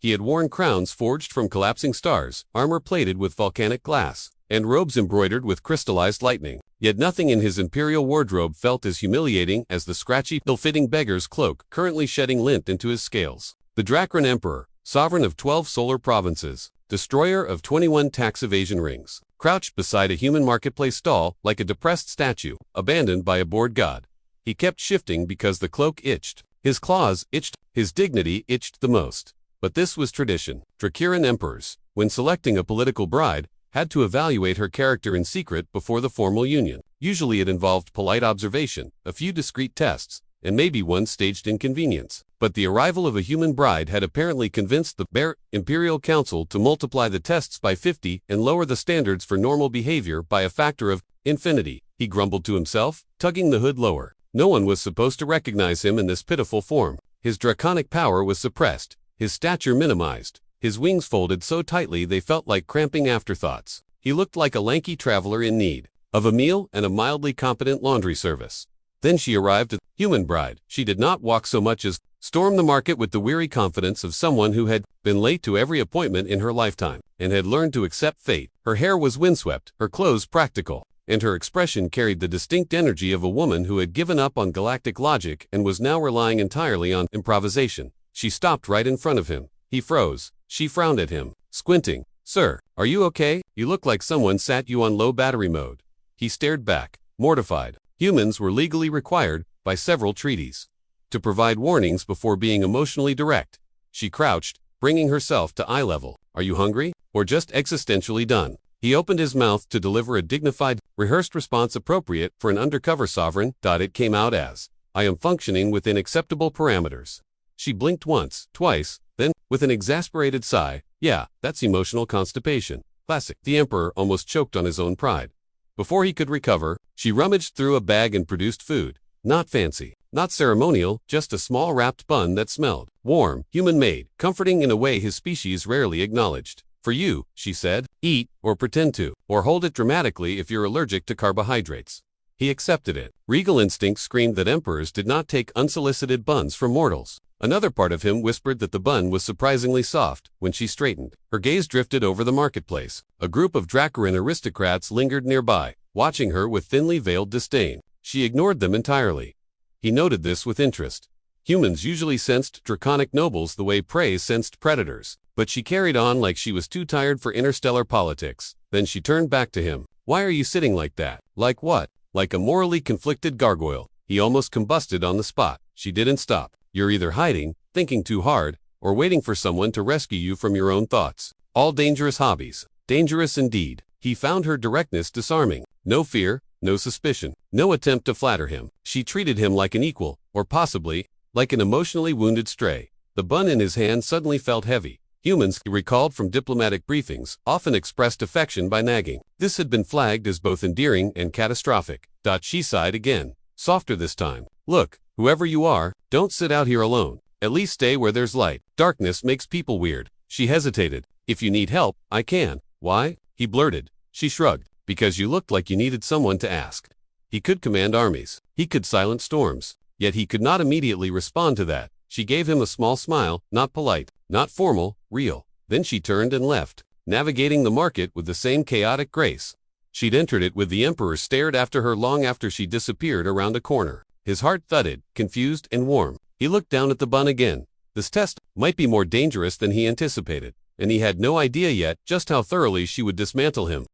He had worn crowns forged from collapsing stars, armor plated with volcanic glass, and robes embroidered with crystallized lightning. Yet nothing in his imperial wardrobe felt as humiliating as the scratchy, ill-fitting beggar's cloak currently shedding lint into his scales. The Drakran Emperor, sovereign of 12 solar provinces, destroyer of 21 tax evasion rings, crouched beside a human marketplace stall like a depressed statue, abandoned by a bored god. He kept shifting because the cloak itched. His claws itched, his dignity itched the most. But this was tradition. Drakran emperors, when selecting a political bride, had to evaluate her character in secret before the formal union. Usually it involved polite observation, a few discreet tests, and maybe one staged inconvenience. But the arrival of a human bride had apparently convinced the Beggar Imperial Council to multiply the tests by 50 and lower the standards for normal behavior by a factor of infinity. He grumbled to himself, tugging the hood lower. No one was supposed to recognize him in this pitiful form. His draconic power was suppressed, his stature minimized, his wings folded so tightly they felt like cramping afterthoughts. He looked like a lanky traveler in need of a meal and a mildly competent laundry service. Then she arrived, a human bride. She did not walk so much as storm the market with the weary confidence of someone who had been late to every appointment in her lifetime and had learned to accept fate. Her hair was windswept, her clothes practical, and her expression carried the distinct energy of a woman who had given up on galactic logic and was now relying entirely on improvisation. She stopped right in front of him. He froze. She frowned at him, squinting. "Sir, are you okay? You look like someone sat you on low battery mode." He stared back, mortified. Humans were legally required, by several treaties, to provide warnings before being emotionally direct. She crouched, bringing herself to eye level. "Are you hungry? Or just existentially done?" He opened his mouth to deliver a dignified, rehearsed response appropriate for an undercover sovereign. It came out as, "I am functioning within acceptable parameters." She blinked once, twice, then, with an exasperated sigh, "Yeah, that's emotional constipation. Classic." The emperor almost choked on his own pride. Before he could recover, she rummaged through a bag and produced food. Not fancy, not ceremonial, just a small wrapped bun that smelled warm, human-made, comforting in a way his species rarely acknowledged. "For you," she said. "Eat, or pretend to, or hold it dramatically if you're allergic to carbohydrates." He accepted it. Regal instinct screamed that emperors did not take unsolicited buns from mortals. Another part of him whispered that the bun was surprisingly soft. When she straightened, her gaze drifted over the marketplace. A group of Drakran aristocrats lingered nearby, watching her with thinly veiled disdain. She ignored them entirely. He noted this with interest. Humans usually sensed draconic nobles the way prey sensed predators, but she carried on like she was too tired for interstellar politics. Then she turned back to him. "Why are you sitting like that?" "Like what?" "Like a morally conflicted gargoyle." He almost combusted on the spot. She didn't stop. "You're either hiding, thinking too hard, or waiting for someone to rescue you from your own thoughts. All dangerous hobbies. Dangerous indeed." He found her directness disarming. No fear, no suspicion, no attempt to flatter him. She treated him like an equal, or possibly, like an emotionally wounded stray. The bun in his hand suddenly felt heavy. Humans, he recalled from diplomatic briefings, often expressed affection by nagging. This had been flagged as both endearing and catastrophic. She sighed again, softer this time. "Look, whoever you are, don't sit out here alone. At least stay where there's light. Darkness makes people weird." She hesitated. "If you need help, I can." "Why?" he blurted. She shrugged. "Because you looked like you needed someone to ask." He could command armies. He could silence storms. Yet he could not immediately respond to that. She gave him a small smile, not polite, not formal, real. Then she turned and left, navigating the market with the same chaotic grace. She'd entered it with the emperor stared after her long after she disappeared around a corner. His heart thudded, confused and warm. He looked down at the bun again. This test might be more dangerous than he anticipated, and he had no idea yet just how thoroughly she would dismantle him.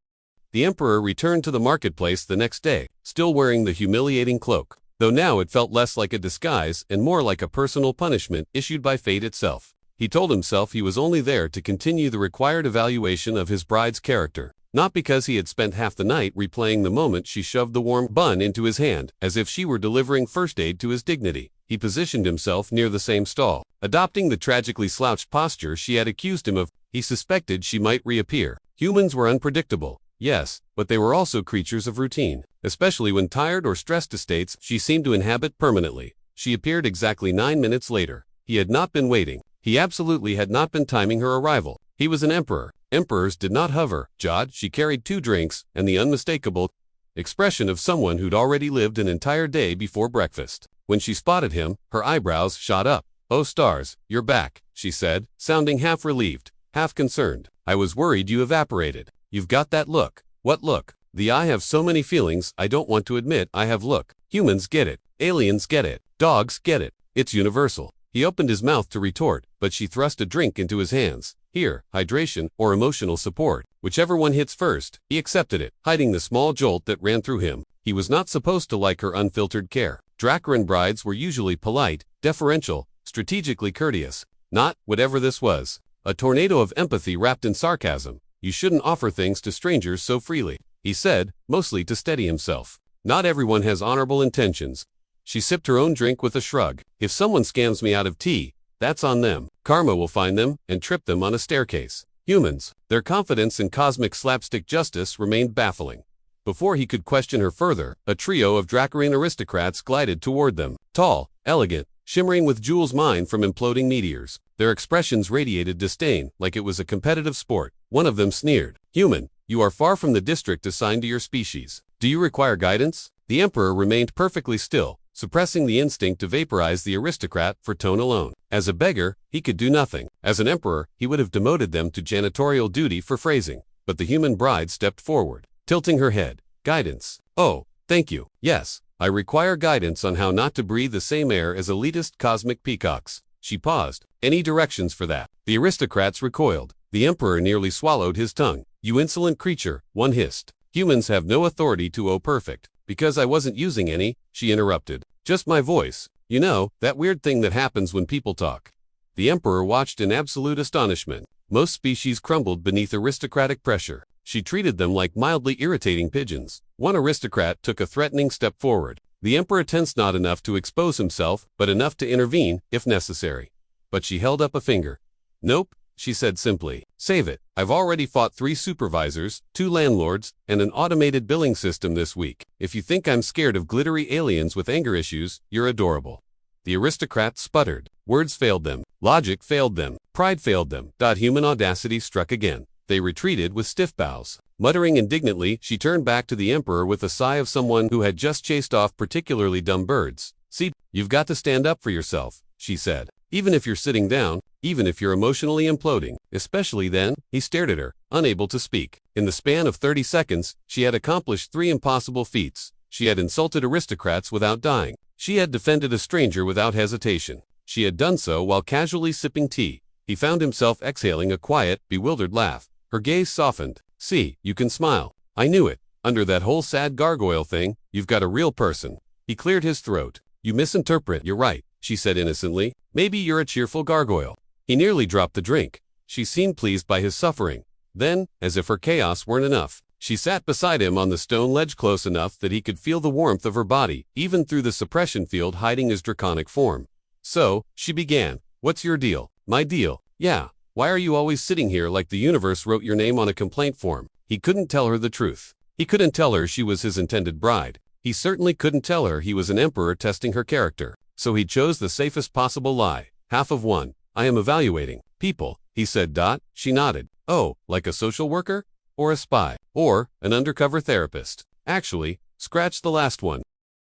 The emperor returned to the marketplace the next day, still wearing the humiliating cloak, though now it felt less like a disguise and more like a personal punishment issued by fate itself. He told himself he was only there to continue the required evaluation of his bride's character, not because he had spent half the night replaying the moment she shoved the warm bun into his hand, as if she were delivering first aid to his dignity. He positioned himself near the same stall, adopting the tragically slouched posture she had accused him of. He suspected she might reappear. Humans were unpredictable. Yes, but they were also creatures of routine, especially when tired or stressed states she seemed to inhabit permanently. She appeared exactly 9 minutes later. He had not been waiting. He absolutely had not been timing her arrival. He was an emperor. Emperors did not hover. Jawed, she carried 2 drinks, and the unmistakable expression of someone who'd already lived an entire day before breakfast. When she spotted him, her eyebrows shot up. "Oh stars, you're back," she said, sounding half relieved, half concerned. "I was worried you evaporated. You've got that look." "What look?" "I have so many feelings I don't want to admit I have look. Humans get it. Aliens get it. Dogs get it. It's universal." He opened his mouth to retort, but she thrust a drink into his hands. "Here, hydration or emotional support. Whichever one hits first." He accepted it, hiding the small jolt that ran through him. He was not supposed to like her unfiltered care. Dracaran brides were usually polite, deferential, strategically courteous. Not, whatever this was, a tornado of empathy wrapped in sarcasm. "You shouldn't offer things to strangers so freely," he said, mostly to steady himself. "Not everyone has honorable intentions." She sipped her own drink with a shrug. "If someone scams me out of tea, that's on them. Karma will find them and trip them on a staircase." Humans, their confidence in cosmic slapstick justice remained baffling. Before he could question her further, a trio of Dracaran aristocrats glided toward them. Tall, elegant, shimmering with jewels mined from imploding meteors. Their expressions radiated disdain, like it was a competitive sport. One of them sneered. "Human, you are far from the district assigned to your species. Do you require guidance?" The Emperor remained perfectly still, suppressing the instinct to vaporize the aristocrat for tone alone. As a beggar, he could do nothing. As an emperor, he would have demoted them to janitorial duty for phrasing. But the human bride stepped forward, tilting her head. "Guidance. Oh, thank you. Yes, I require guidance on how not to breathe the same air as elitist cosmic peacocks." She paused. "Any directions for that?" The aristocrats recoiled. The Emperor nearly swallowed his tongue. "You insolent creature," one hissed. "Humans have no authority to perfect." "Because I wasn't using any," she interrupted. "Just my voice. You know, that weird thing that happens when people talk." The Emperor watched in absolute astonishment. Most species crumbled beneath aristocratic pressure. She treated them like mildly irritating pigeons. One aristocrat took a threatening step forward. The Emperor tensed, not enough to expose himself, but enough to intervene, if necessary. But she held up a finger. "Nope," she said simply. "Save it. I've already fought 3 supervisors, 2 landlords, and an automated billing system this week. If you think I'm scared of glittery aliens with anger issues, you're adorable." The aristocrats sputtered. Words failed them. Logic failed them. Pride failed them. Human audacity struck again. They retreated with stiff bows. Muttering indignantly, she turned back to the Emperor with a sigh of someone who had just chased off particularly dumb birds. "See, you've got to stand up for yourself," she said. "Even if you're sitting down, even if you're emotionally imploding, especially then." He stared at her, unable to speak. In the span of 30 seconds, she had accomplished 3 impossible feats. She had insulted aristocrats without dying. She had defended a stranger without hesitation. She had done so while casually sipping tea. He found himself exhaling a quiet, bewildered laugh. Her gaze softened. "See, you can smile. I knew it. Under that whole sad gargoyle thing, you've got a real person." He cleared his throat. "You misinterpret." "You're right," she said innocently. "Maybe you're a cheerful gargoyle." He nearly dropped the drink. She seemed pleased by his suffering. Then, as if her chaos weren't enough, she sat beside him on the stone ledge close enough that he could feel the warmth of her body, even through the suppression field hiding his draconic form. "So," she began, "what's your deal?" "My deal? Yeah. Why are you always sitting here like the universe wrote your name on a complaint form?" He couldn't tell her the truth. He couldn't tell her she was his intended bride. He certainly couldn't tell her he was an emperor testing her character. So he chose the safest possible lie. Half of one. "I am evaluating people," he said. She nodded. "Oh, like a social worker? Or a spy? Or an undercover therapist?" "Actually, scratch the last one."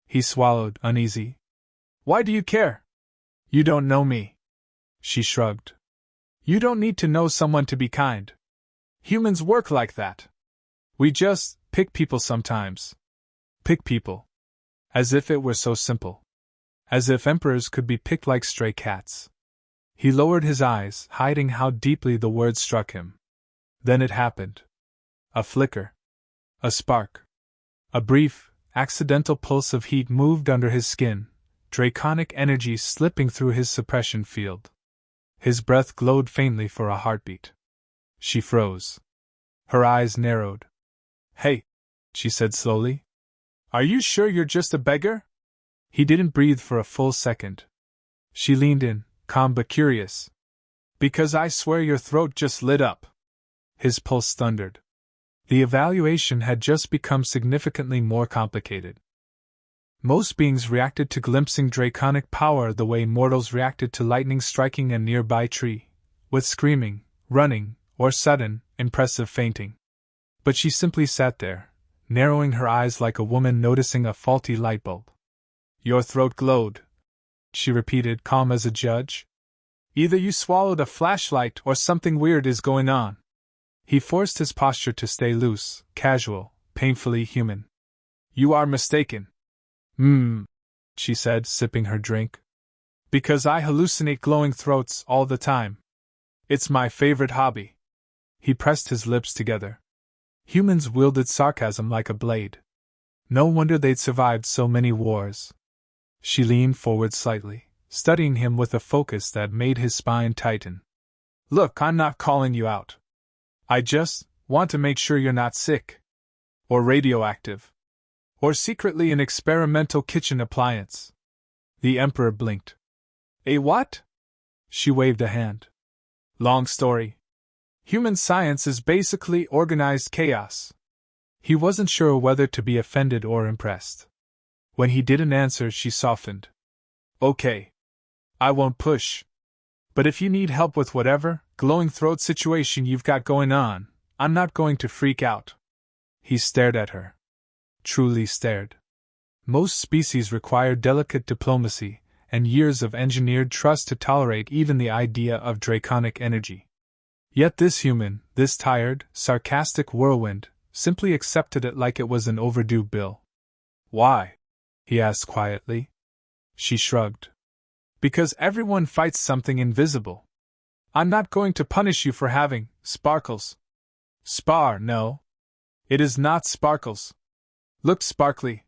He swallowed, uneasy. "Why do you care? You don't know me." She shrugged. "You don't need to know someone to be kind. Humans work like that. We just pick people sometimes. Pick people. As if it were so simple. As if emperors could be picked like stray cats." He lowered his eyes, hiding how deeply the words struck him. Then it happened. A flicker. A spark. A brief, accidental pulse of heat moved under his skin, draconic energy slipping through his suppression field. His breath glowed faintly for a heartbeat. She froze. Her eyes narrowed. "Hey," she said slowly. "Are you sure you're just a beggar?" He didn't breathe for a full second. She leaned in, calm but curious. "Because I swear your throat just lit up." His pulse thundered. The evaluation had just become significantly more complicated. Most beings reacted to glimpsing draconic power the way mortals reacted to lightning striking a nearby tree, with screaming, running, or sudden, impressive fainting. But she simply sat there, narrowing her eyes like a woman noticing a faulty light bulb. "Your throat glowed," she repeated, calm as a judge. Either you swallowed a flashlight or something weird is going on. He forced his posture to stay loose, casual, painfully human. You are mistaken. She said, sipping her drink. Because I hallucinate glowing throats all the time. It's my favorite hobby. He pressed his lips together. Humans wielded sarcasm like a blade. No wonder they'd survived so many wars. She leaned forward slightly, studying him with a focus that made his spine tighten. Look, I'm not calling you out. I just want to make sure you're not sick. Or radioactive. Or secretly an experimental kitchen appliance. The Emperor blinked. A what? She waved a hand. Long story. Human science is basically organized chaos. He wasn't sure whether to be offended or impressed. When he didn't answer, she softened. Okay. I won't push. But if you need help with whatever glowing throat situation you've got going on, I'm not going to freak out. He stared at her. Truly stared. Most species require delicate diplomacy and years of engineered trust to tolerate even the idea of draconic energy. Yet this human, this tired, sarcastic whirlwind, simply accepted it like it was an overdue bill. Why? He asked quietly. She shrugged. Because everyone fights something invisible. I'm not going to punish you for having sparkles. No. It is not sparkles. Looked sparkly.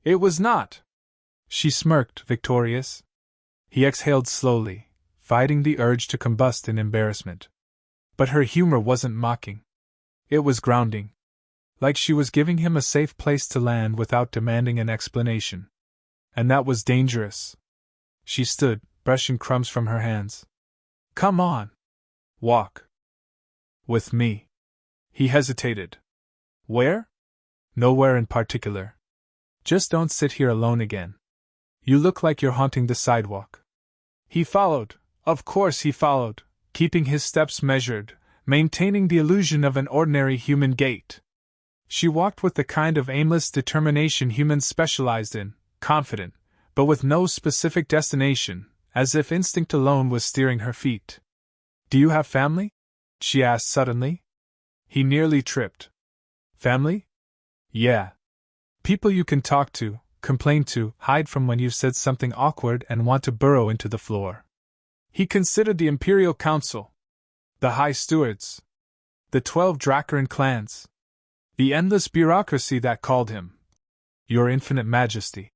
It was not. She smirked, victorious. He exhaled slowly, fighting the urge to combust in embarrassment. But her humor wasn't mocking. It was grounding. Like she was giving him a safe place to land without demanding an explanation. And that was dangerous. She stood, brushing crumbs from her hands. Come on. Walk. With me. He hesitated. Where? Nowhere in particular. Just don't sit here alone again. You look like you're haunting the sidewalk. He followed. Of course he followed, keeping his steps measured, maintaining the illusion of an ordinary human gait. She walked with the kind of aimless determination humans specialized in, confident, but with no specific destination, as if instinct alone was steering her feet. Do you have family? She asked suddenly. He nearly tripped. Family? Yeah. People you can talk to, complain to, hide from when you've said something awkward and want to burrow into the floor. He considered the Imperial Council, the High Stewards, the 12 Dracaran clans, the endless bureaucracy that called him Your Infinite Majesty,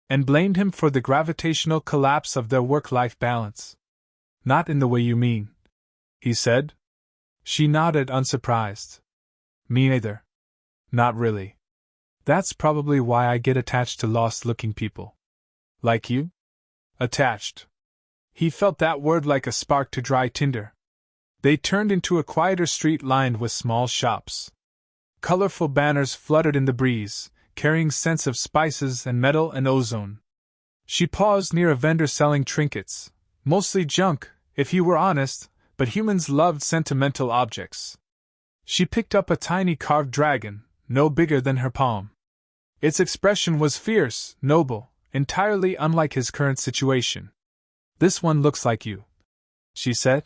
and blamed him for the gravitational collapse of their work-life balance. Not in the way you mean, he said. She nodded, unsurprised. Me neither. Not really. That's probably why I get attached to lost-looking people. Like you? Attached. He felt that word like a spark to dry tinder. They turned into a quieter street lined with small shops. Colorful banners fluttered in the breeze, carrying scents of spices and metal and ozone. She paused near a vendor selling trinkets, mostly junk, if he were honest, but humans loved sentimental objects. She picked up a tiny carved dragon, no bigger than her palm. Its expression was fierce, noble, entirely unlike his current situation. This one looks like you, she said.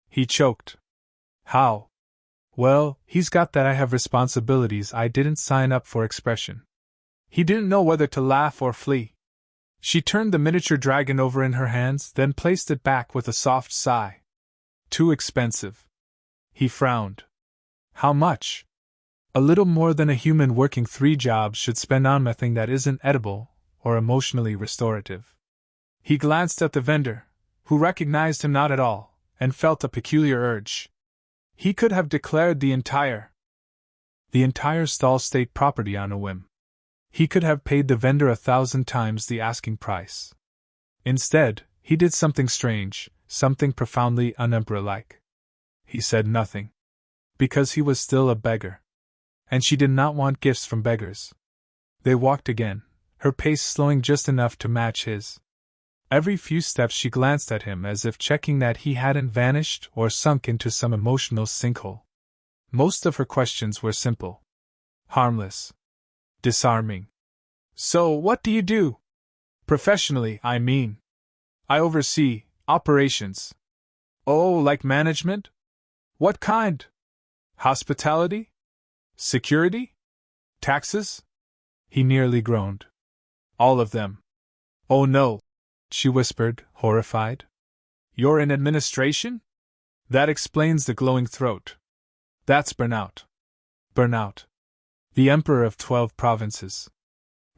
He choked. How? Well, he's got that I have responsibilities I didn't sign up for expression. He didn't know whether to laugh or flee. She turned the miniature dragon over in her hands, then placed it back with a soft sigh. Too expensive. He frowned. How much? A little more than a human working 3 jobs should spend on nothing that isn't edible or emotionally restorative. He glanced at the vendor, who recognized him not at all, and felt a peculiar urge. He could have declared the entire stall state property on a whim. He could have paid the vendor 1,000 times the asking price. Instead, he did something strange, something profoundly un-emperor-like. He said nothing. Because he was still a beggar. And she did not want gifts from beggars. They walked again, her pace slowing just enough to match his. Every few steps she glanced at him as if checking that he hadn't vanished or sunk into some emotional sinkhole. Most of her questions were simple. Harmless. Disarming. So, what do you do? Professionally, I mean. I oversee operations. Oh, like management? What kind? Hospitality? Security? Taxes? He nearly groaned. All of them. Oh no, she whispered, horrified. You're in administration? That explains the glowing throat. That's burnout. Burnout. The emperor of 12 provinces.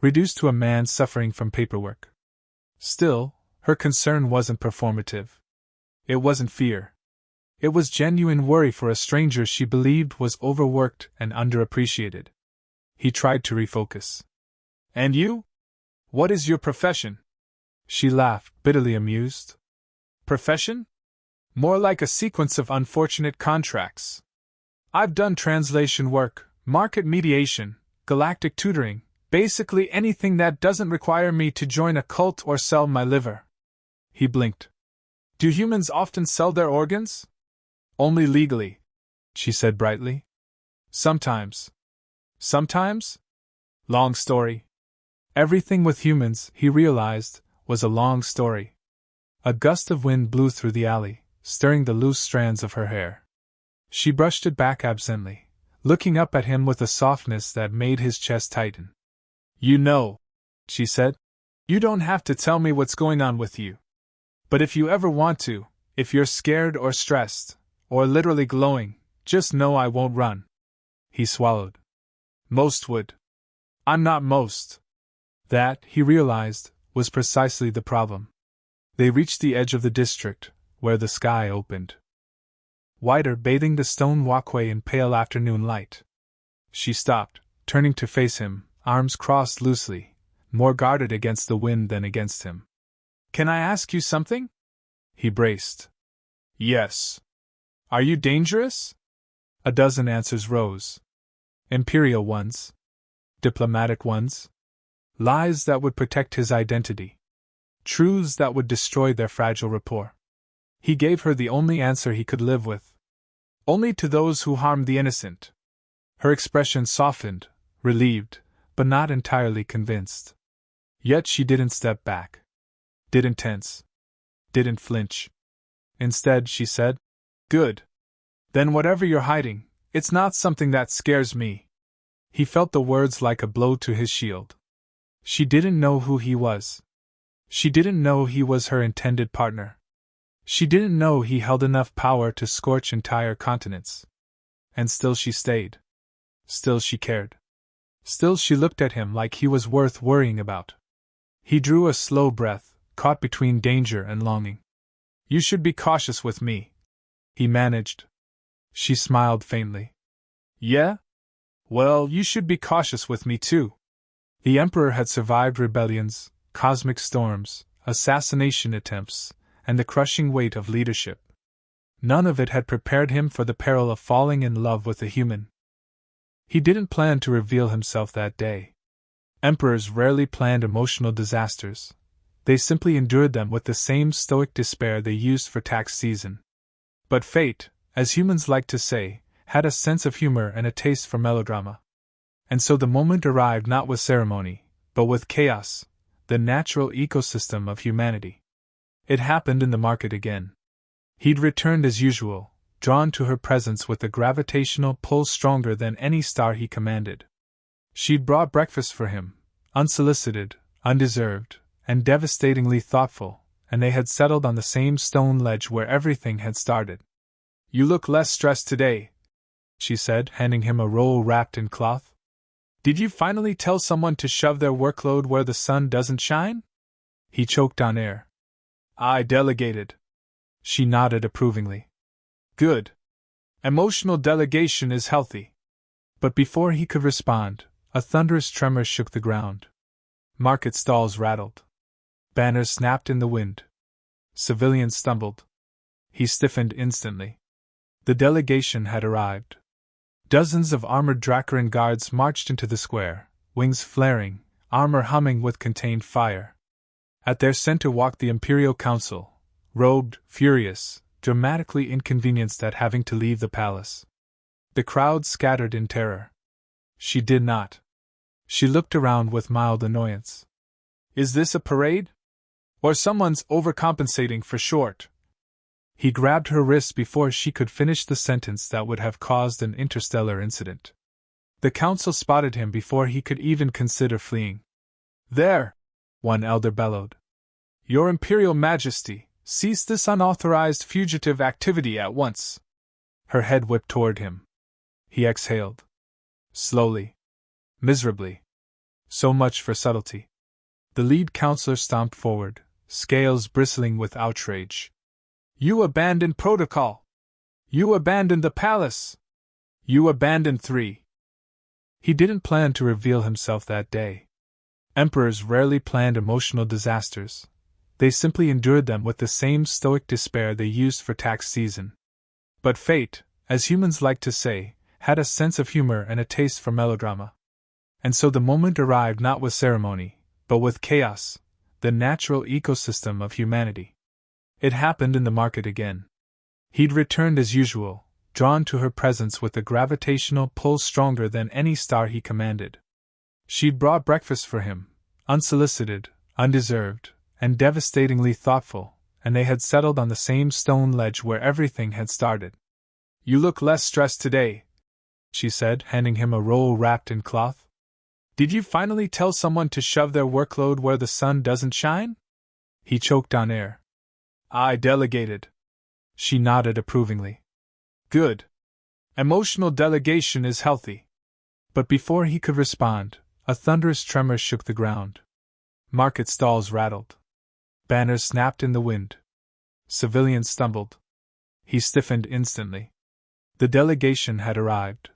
Reduced to a man suffering from paperwork. Still, her concern wasn't performative. It wasn't fear. It was genuine worry for a stranger she believed was overworked and underappreciated. He tried to refocus. And you? What is your profession? She laughed, bitterly amused. Profession? More like a sequence of unfortunate contracts. I've done translation work, market mediation, galactic tutoring, basically anything that doesn't require me to join a cult or sell my liver. He blinked. Do humans often sell their organs? Only legally, she said brightly. Sometimes. Sometimes? Long story. Everything with humans, he realized, was a long story. A gust of wind blew through the alley, stirring the loose strands of her hair. She brushed it back absently, looking up at him with a softness that made his chest tighten. You know, she said, you don't have to tell me what's going on with you. But if you ever want to, if you're scared or stressed, or literally glowing, just know I won't run. He swallowed. Most would. I'm not most. That, he realized, was precisely the problem. They reached the edge of the district, where the sky opened. Wider, bathing the stone walkway in pale afternoon light. She stopped, turning to face him, arms crossed loosely, more guarded against the wind than against him. Can I ask you something? He braced. Yes. Are you dangerous? A dozen answers rose. Imperial ones. Diplomatic ones. Lies that would protect his identity. Truths that would destroy their fragile rapport. He gave her the only answer he could live with. Only to those who harmed the innocent. Her expression softened, relieved, but not entirely convinced. Yet she didn't step back. Didn't tense. Didn't flinch. Instead, she said, Good. Then whatever you're hiding, it's not something that scares me. He felt the words like a blow to his shield. She didn't know who he was. She didn't know he was her intended partner. She didn't know he held enough power to scorch entire continents. And still she stayed. Still she cared. Still she looked at him like he was worth worrying about. He drew a slow breath, caught between danger and longing. You should be cautious with me, he managed. She smiled faintly. Yeah? Well, you should be cautious with me too. The Emperor had survived rebellions, cosmic storms, assassination attempts, and the crushing weight of leadership. None of it had prepared him for the peril of falling in love with a human. He didn't plan to reveal himself that day. Emperors rarely planned emotional disasters. They simply endured them with the same stoic despair they used for tax season. But fate, as humans like to say, had a sense of humor and a taste for melodrama. And so the moment arrived not with ceremony, but with chaos, the natural ecosystem of humanity. It happened in the market again. He'd returned as usual, drawn to her presence with a gravitational pull stronger than any star he commanded. She'd brought breakfast for him, unsolicited, undeserved, and devastatingly thoughtful, and they had settled on the same stone ledge where everything had started. You look less stressed today, she said, handing him a roll wrapped in cloth. Did you finally tell someone to shove their workload where the sun doesn't shine? He choked on air. I delegated. She nodded approvingly. Good. Emotional delegation is healthy. But before he could respond, a thunderous tremor shook the ground. Market stalls rattled. Banners snapped in the wind. Civilians stumbled. He stiffened instantly. The delegation had arrived. Dozens of armored Dracaran guards marched into the square, wings flaring, armor humming with contained fire. At their center walked the Imperial Council, robed, furious, dramatically inconvenienced at having to leave the palace. The crowd scattered in terror. She did not. She looked around with mild annoyance. Is this a parade? Or someone's overcompensating for short? He grabbed her wrist before she could finish the sentence that would have caused an interstellar incident. The council spotted him before he could even consider fleeing. "There!" one elder bellowed. "Your Imperial Majesty, cease this unauthorized fugitive activity at once." Her head whipped toward him. He exhaled. Slowly. Miserably. So much for subtlety. The lead counselor stomped forward, scales bristling with outrage. "You abandoned protocol! You abandoned the palace! You abandoned 3. He didn't plan to reveal himself that day. Emperors rarely planned emotional disasters. They simply endured them with the same stoic despair they used for tax season. But fate, as humans like to say, had a sense of humor and a taste for melodrama. And so the moment arrived not with ceremony, but with chaos, the natural ecosystem of humanity. It happened in the market again. He'd returned as usual, drawn to her presence with a gravitational pull stronger than any star he commanded. She'd brought breakfast for him, unsolicited, undeserved, and devastatingly thoughtful, and they had settled on the same stone ledge where everything had started. "You look less stressed today," she said, handing him a roll wrapped in cloth. "Did you finally tell someone to shove their workload where the sun doesn't shine?" He choked on air. "I delegated." She nodded approvingly. "Good. Emotional delegation is healthy." But before he could respond, a thunderous tremor shook the ground. Market stalls rattled. Banners snapped in the wind. Civilians stumbled. He stiffened instantly. The delegation had arrived.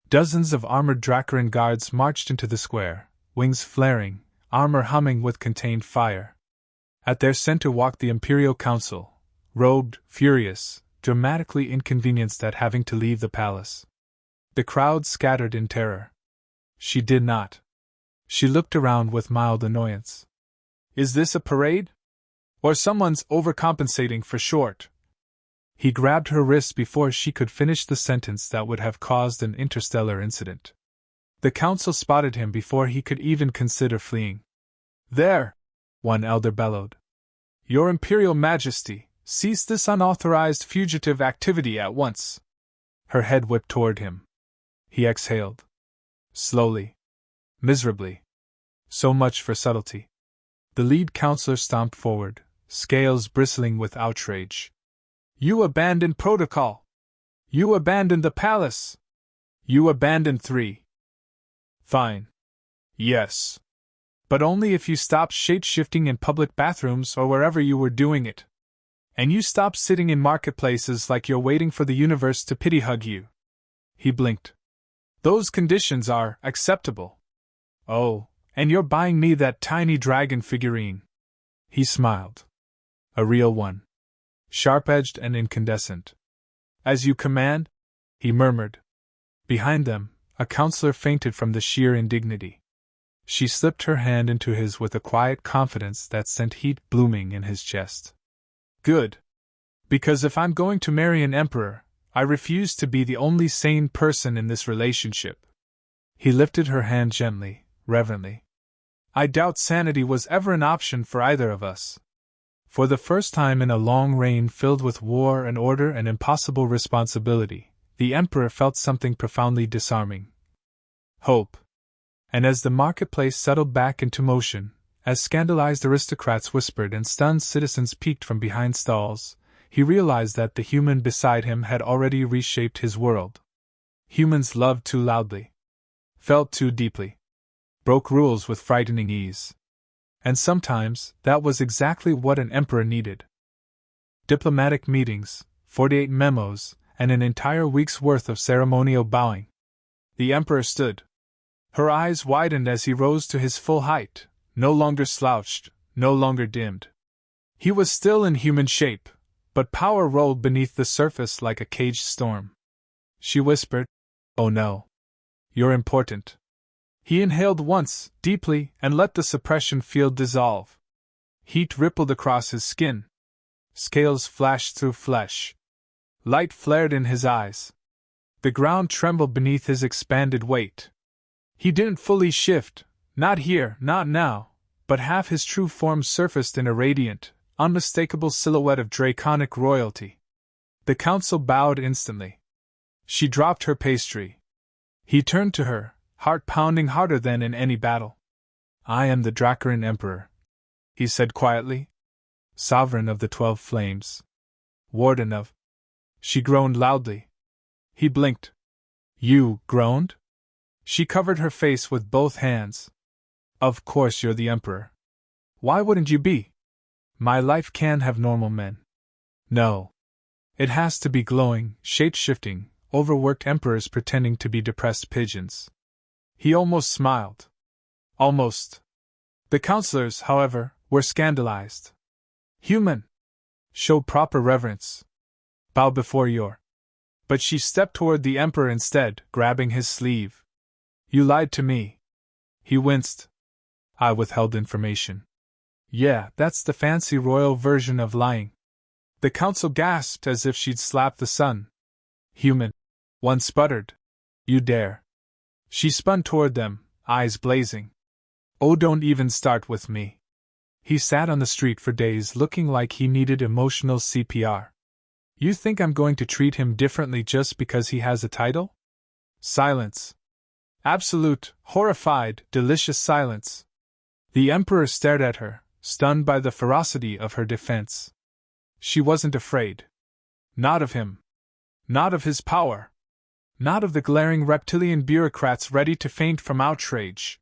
Dozens of armored Dracaran guards marched into the square, wings flaring, armor humming with contained fire. At their center walked the Imperial Council, robed, furious, dramatically inconvenienced at having to leave the palace. The crowd scattered in terror. She did not. She looked around with mild annoyance. "Is this a parade? Or someone's overcompensating for short?" He grabbed her wrist before she could finish the sentence that would have caused an interstellar incident. The council spotted him before he could even consider fleeing. "There!" one elder bellowed. "Your Imperial Majesty, cease this unauthorized fugitive activity at once." Her head whipped toward him. He exhaled. Slowly. Miserably. So much for subtlety. The lead counselor stomped forward, scales bristling with outrage. "You abandoned protocol! You abandoned the palace! You abandoned 3. Fine. Yes. But only if you stopped shape-shifting in public bathrooms or wherever you were doing it. And you stopped sitting in marketplaces like you're waiting for the universe to pity-hug you." He blinked. "Those conditions are acceptable." "Oh, and you're buying me that tiny dragon figurine." He smiled. "A real one. Sharp-edged and incandescent." "As you command," he murmured. Behind them, a counselor fainted from the sheer indignity. She slipped her hand into his with a quiet confidence that sent heat blooming in his chest. "Good. Because if I'm going to marry an emperor, I refuse to be the only sane person in this relationship." He lifted her hand gently, reverently. "I doubt sanity was ever an option for either of us." For the first time in a long reign filled with war and order and impossible responsibility, the emperor felt something profoundly disarming. Hope. And as the marketplace settled back into motion, as scandalized aristocrats whispered and stunned citizens peeked from behind stalls, he realized that the human beside him had already reshaped his world. Humans loved too loudly, felt too deeply, broke rules with frightening ease. And sometimes, that was exactly what an emperor needed. Diplomatic meetings, 48 memos, and an entire week's worth of ceremonial bowing. The emperor stood. Her eyes widened as he rose to his full height, no longer slouched, no longer dimmed. He was still in human shape, but power rolled beneath the surface like a caged storm. She whispered, "Oh no. You're important." He inhaled once, deeply, and let the suppression field dissolve. Heat rippled across his skin. Scales flashed through flesh. Light flared in his eyes. The ground trembled beneath his expanded weight. He didn't fully shift, not here, not now, but half his true form surfaced in a radiant, unmistakable silhouette of draconic royalty. The council bowed instantly. She dropped her pastry. He turned to her, heart pounding harder than in any battle. I am the Dracaran Emperor, he said quietly. Sovereign of the 12 Flames. Warden of. She groaned loudly. He blinked. You groaned? She covered her face with both hands. Of course you're the Emperor. Why wouldn't you be? My life can't have normal men. No. It has to be glowing, shape-shifting, overworked emperors pretending to be depressed pigeons. He almost smiled. Almost. The counselors, however, were scandalized. Human! Show proper reverence. Bow before your. But she stepped toward the Emperor instead, grabbing his sleeve. You lied to me. He winced. I withheld information. Yeah, that's the fancy royal version of lying. The council gasped as if she'd slapped the sun. Human. One sputtered. You dare. She spun toward them, eyes blazing. Oh, don't even start with me. He sat on the street for days looking like he needed emotional CPR. You think I'm going to treat him differently just because he has a title? Silence. Absolute, horrified, delicious silence. The Emperor stared at her, stunned by the ferocity of her defense. She wasn't afraid. Not of him. Not of his power. Not of the glaring reptilian bureaucrats ready to faint from outrage.